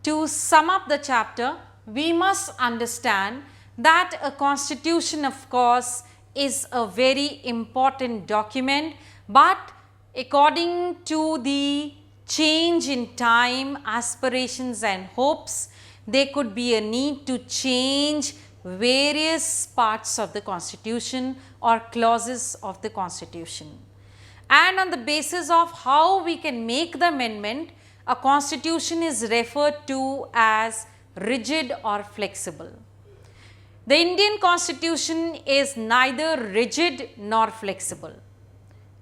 To sum up the chapter, we must understand that a constitution, of course, is a very important document, but according to the change in time, aspirations and hopes, there could be a need to change various parts of the constitution or clauses of the constitution. And on the basis of how we can make the amendment, a constitution is referred to as rigid or flexible. The Indian constitution is neither rigid nor flexible,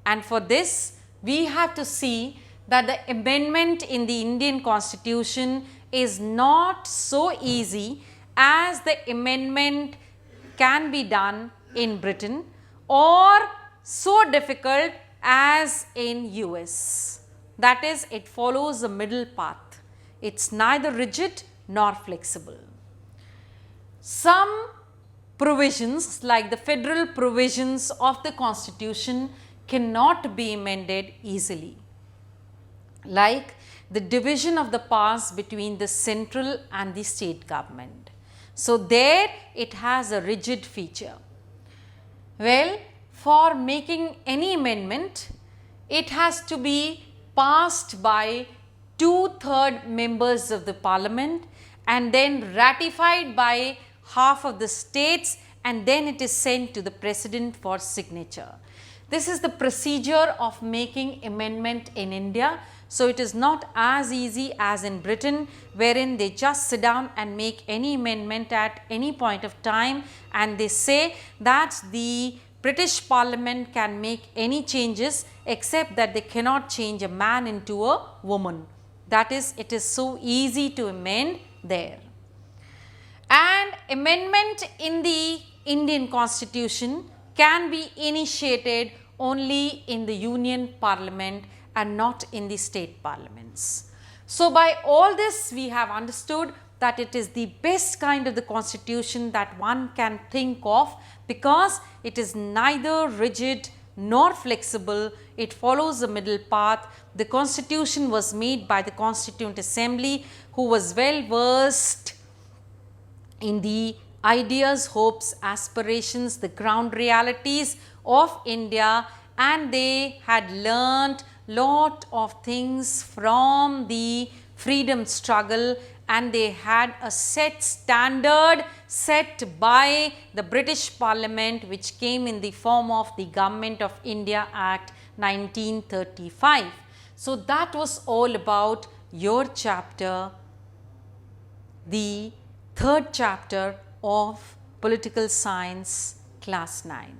and for this we have to see that the amendment in the Indian constitution is not so easy as the amendment can be done in Britain, or so difficult as in US. That is, it follows a middle path. It is neither rigid nor flexible. Some provisions, like the federal provisions of the constitution, cannot be amended easily, like the division of the powers between the central and the state government. So, there it has a rigid feature. Well, for making any amendment, it has to be passed by 2/3 members of the parliament and then ratified by half of the states, and then it is sent to the president for signature. This is the procedure of making amendment in India. So, it is not as easy as in Britain, wherein they just sit down and make any amendment at any point of time, and they say that the British Parliament can make any changes except that they cannot change a man into a woman. That is, it is so easy to amend there. And amendment in the Indian constitution can be initiated only in the Union Parliament and not in the state parliaments. So, by all this we have understood that it is the best kind of the constitution that one can think of, because it is neither rigid nor flexible, it follows a middle path. The constitution was made by the Constituent Assembly, who was well versed in the ideas, hopes, aspirations, the ground realities of India, and they had learnt lot of things from the freedom struggle, and they had a set standard set by the British Parliament, which came in the form of the Government of India Act 1935. So, that was all about your chapter, the third chapter of Political Science, class 9.